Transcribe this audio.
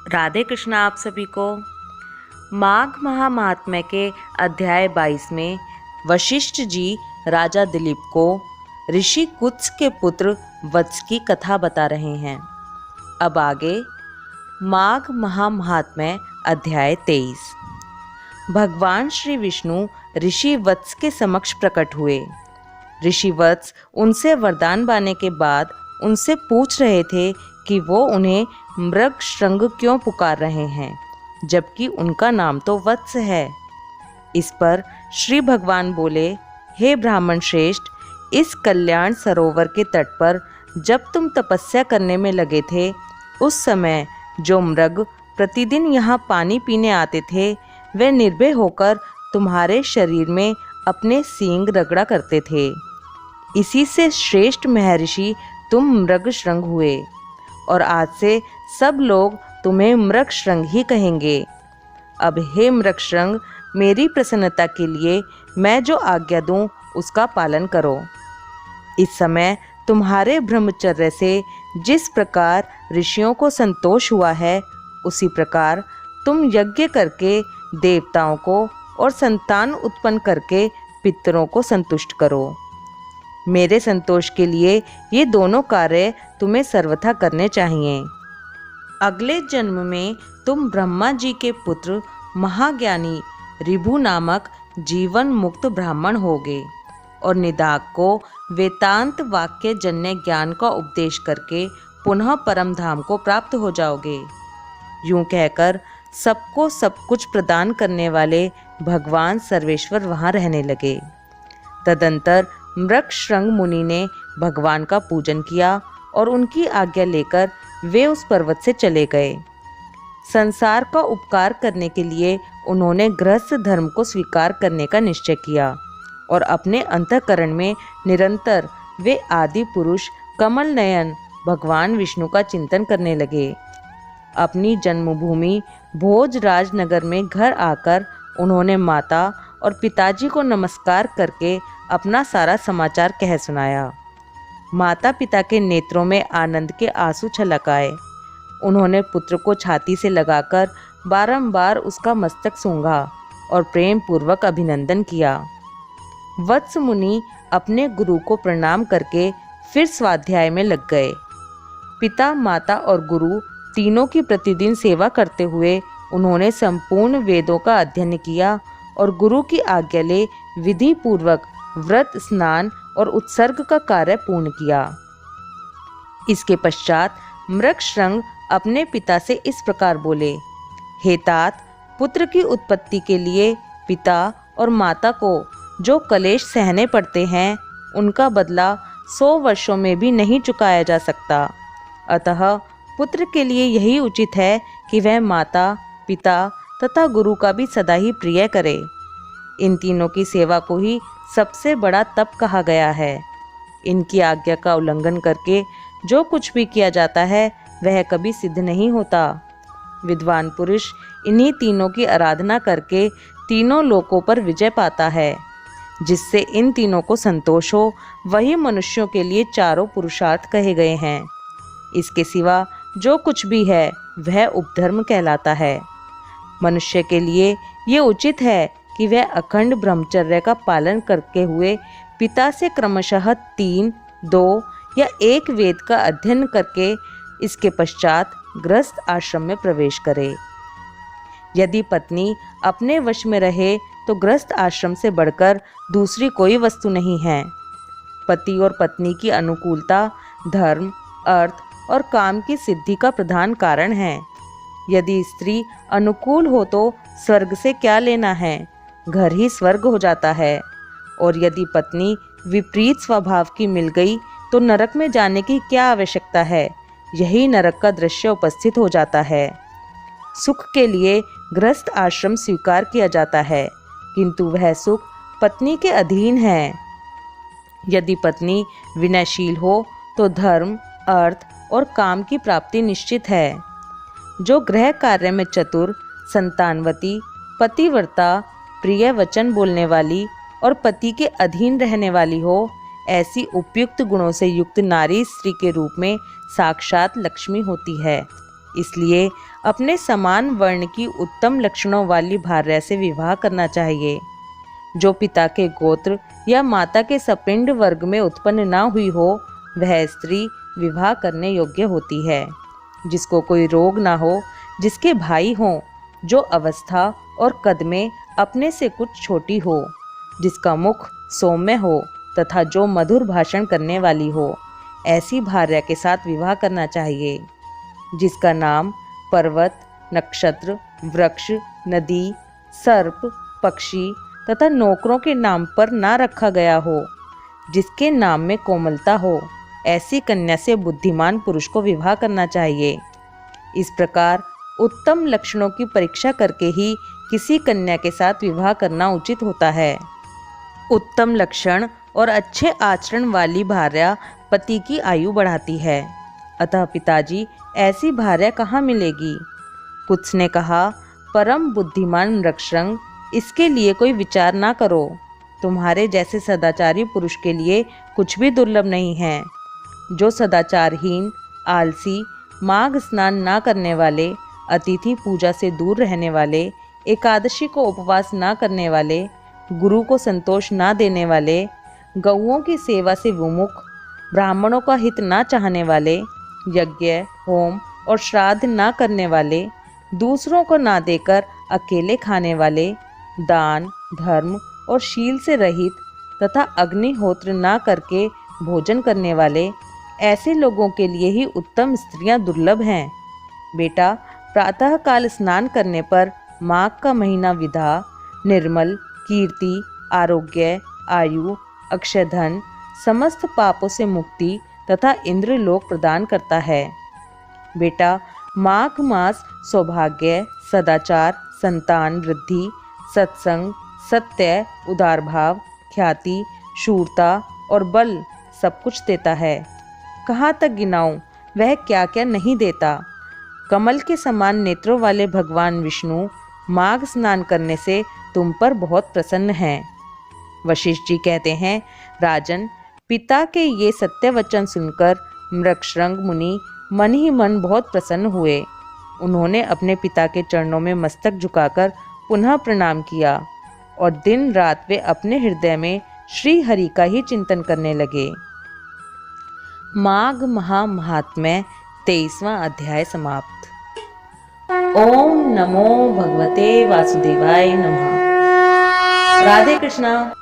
राधे कृष्णा आप सभी को। माघ महात्म्य के अध्याय 22 में वशिष्ठ जी राजा दिलीप को ऋषि कुत्स के पुत्र वत्स की कथा बता रहे हैं। अब आगे माघ महात्म्य अध्याय 23। भगवान श्री विष्णु ऋषि वत्स के समक्ष प्रकट हुए। ऋषि वत्स उनसे वरदान पाने के बाद उनसे पूछ रहे थे कि वो उन्हें मृगशृंग क्यों पुकार रहे हैं, जबकि उनका नाम तो वत्स है। इस पर श्री भगवान बोले, हे ब्राह्मण श्रेष्ठ, इस कल्याण सरोवर के तट पर जब तुम तपस्या करने में लगे थे, उस समय जो मृग प्रतिदिन यहाँ पानी पीने आते थे, वे निर्भय होकर तुम्हारे शरीर में अपने सींग रगड़ा करते थे। इसी से श्रेष्ठ महर्षि तुम मृगशृंग हुए, और आज से सब लोग तुम्हें मृगशृंग ही कहेंगे। अब हे मृगशृंग, मेरी प्रसन्नता के लिए मैं जो आज्ञा दूं उसका पालन करो। इस समय तुम्हारे ब्रह्मचर्य से जिस प्रकार ऋषियों को संतोष हुआ है, उसी प्रकार तुम यज्ञ करके देवताओं को और संतान उत्पन्न करके पितरों को संतुष्ट करो। मेरे संतोष के लिए ये दोनों कार्य तुम्हें सर्वथा करने चाहिए। अगले जन्म में तुम ब्रह्मा जी के पुत्र महाज्ञानी ऋभु नामक जीवन मुक्त ब्राह्मण होगे और निदाक को वेदांत वाक्य जन्य ज्ञान का उपदेश करके पुनः परम धाम को प्राप्त हो जाओगे। यूं कहकर सबको सब कुछ प्रदान करने वाले भगवान सर्वेश्वर वहाँ रहने लगे। तदंतर मृगशृंग मुनि ने भगवान का पूजन किया और उनकी आज्ञा लेकर वे उस पर्वत से चले गए। संसार का उपकार करने के लिए उन्होंने गृहस्थ धर्म को स्वीकार करने का निश्चय किया और अपने अंतःकरण में निरंतर वे आदि पुरुष कमल नयन भगवान विष्णु का चिंतन करने लगे। अपनी जन्मभूमि भोजराज नगर में घर आकर उन्होंने माता और पिताजी को नमस्कार करके अपना सारा समाचार कह सुनाया। माता पिता के नेत्रों में आनंद के आंसू छलक आए। उन्होंने पुत्र को छाती से लगाकर बारंबार उसका मस्तक सूंघा और प्रेम पूर्वक अभिनंदन किया। वत्स मुनि अपने गुरु को प्रणाम करके फिर स्वाध्याय में लग गए। पिता, माता और गुरु तीनों की प्रतिदिन सेवा करते हुए उन्होंने संपूर्ण वेदों का अध्ययन किया और गुरु की आज्ञा ले विधि पूर्वक व्रत, स्नान और उत्सर्ग का कार्य पूर्ण किया। इसके पश्चात मृगशृंग अपने पिता से इस प्रकार बोले, हे तात, पुत्र की उत्पत्ति के लिए पिता और माता को जो कलेश सहने पड़ते हैं, उनका बदला 100 वर्षों में भी नहीं चुकाया जा सकता। अतः पुत्र के लिए यही उचित है कि वह माता, पिता तथा गुरु का भी सदा ही प्रिय करे। इन तीनों की सेवा को ही सबसे बड़ा तप कहा गया है। इनकी आज्ञा का उल्लंघन करके जो कुछ भी किया जाता है, वह कभी सिद्ध नहीं होता। विद्वान पुरुष इन्हीं तीनों की आराधना करके तीनों लोकों पर विजय पाता है। जिससे इन तीनों को संतोष हो, वही मनुष्यों के लिए चारों पुरुषार्थ कहे गए हैं। इसके सिवा जो कुछ भी है, वह उपधर्म कहलाता है। मनुष्य के लिए ये उचित है कि वह अखंड ब्रह्मचर्य का पालन करके हुए पिता से क्रमशः 3, 2 या 1 वेद का अध्ययन करके इसके पश्चात गृहस्थ आश्रम में प्रवेश करे। यदि पत्नी अपने वश में रहे तो गृहस्थ आश्रम से बढ़कर दूसरी कोई वस्तु नहीं है। पति और पत्नी की अनुकूलता धर्म, अर्थ और काम की सिद्धि का प्रधान कारण है। यदि स्त्री अनुकूल हो तो स्वर्ग से क्या लेना है, घर ही स्वर्ग हो जाता है। और यदि पत्नी विपरीत स्वभाव की मिल गई तो नरक में जाने की क्या आवश्यकता है, यही नरक का दृश्य उपस्थित हो जाता है। सुख के लिए गृहस्थ आश्रम स्वीकार किया जाता है, किंतु वह सुख पत्नी के अधीन है। यदि पत्नी विनयशील हो तो धर्म, अर्थ और काम की प्राप्ति निश्चित है। जो गृह कार्य में चतुर, संतानवती, पतिव्रता, प्रिय वचन बोलने वाली और पति के अधीन रहने वाली हो, ऐसी उपयुक्त गुणों से युक्त नारी स्त्री के रूप में साक्षात लक्ष्मी होती है। इसलिए अपने समान वर्ण की उत्तम लक्षणों वाली भार्या से विवाह करना चाहिए। जो पिता के गोत्र या माता के सपिंड वर्ग में उत्पन्न ना हुई हो, वह स्त्री विवाह करने योग्य होती है। जिसको कोई रोग ना हो, जिसके भाई हों, जो अवस्था और कद में अपने से कुछ छोटी हो, जिसका मुख सौम्य हो तथा जो मधुर भाषण करने वाली हो, ऐसी भार्या के साथ विवाह करना चाहिए। जिसका नाम पर्वत, नक्षत्र, वृक्ष, नदी, सर्प, पक्षी तथा नौकरों के नाम पर ना रखा गया हो, जिसके नाम में कोमलता हो, ऐसी कन्या से बुद्धिमान पुरुष को विवाह करना चाहिए। इस प्रकार उत्तम लक्षणों की परीक्षा करके ही किसी कन्या के साथ विवाह करना उचित होता है। उत्तम लक्षण और अच्छे आचरण वाली भार्या पति की आयु बढ़ाती है। अतः पिताजी, ऐसी भार्या कहाँ मिलेगी? कुछ ने कहा, परम बुद्धिमान मृगशृंग, इसके लिए कोई विचार ना करो। तुम्हारे जैसे सदाचारी पुरुष के लिए कुछ भी दुर्लभ नहीं है। जो सदाचारहीन, आलसी, माघ स्नान ना करने वाले, अतिथि पूजा से दूर रहने वाले, एकादशी को उपवास ना करने वाले, गुरु को संतोष ना देने वाले, गौओं की सेवा से विमुख, ब्राह्मणों का हित ना चाहने वाले, यज्ञ, होम और श्राद्ध ना करने वाले, दूसरों को ना देकर अकेले खाने वाले, दान, धर्म और शील से रहित तथा अग्निहोत्र ना करके भोजन करने वाले, ऐसे लोगों के लिए ही उत्तम स्त्रियां दुर्लभ हैं। बेटा, प्रातःकाल स्नान करने पर माघ का महीना विधा, निर्मल, कीर्ति, आरोग्य, आयु, अक्षय धन, समस्त पापों से मुक्ति तथा इंद्रलोक प्रदान करता है। बेटा, माघ मास सौभाग्य, सदाचार, संतान वृद्धि, सत्संग, सत्य, उदार भाव, ख्याति, शूरता और बल सब कुछ देता है। कहाँ तक गिनाऊं, वह क्या क्या नहीं देता। कमल के समान नेत्रों वाले भगवान विष्णु माघ स्नान करने से तुम पर बहुत प्रसन्न हैं। वशिष्ठ जी कहते हैं, राजन, पिता के ये सत्य वचन सुनकर मृगशृंग मुनि मन ही मन बहुत प्रसन्न हुए। उन्होंने अपने पिता के चरणों में मस्तक झुकाकर पुनः प्रणाम किया और दिन रात वे अपने हृदय में श्री हरि का ही चिंतन करने लगे। माघ महात्म्य 23वां अध्याय समाप्त। ओम नमो भगवते वासुदेवाय नमः। राधे कृष्णा।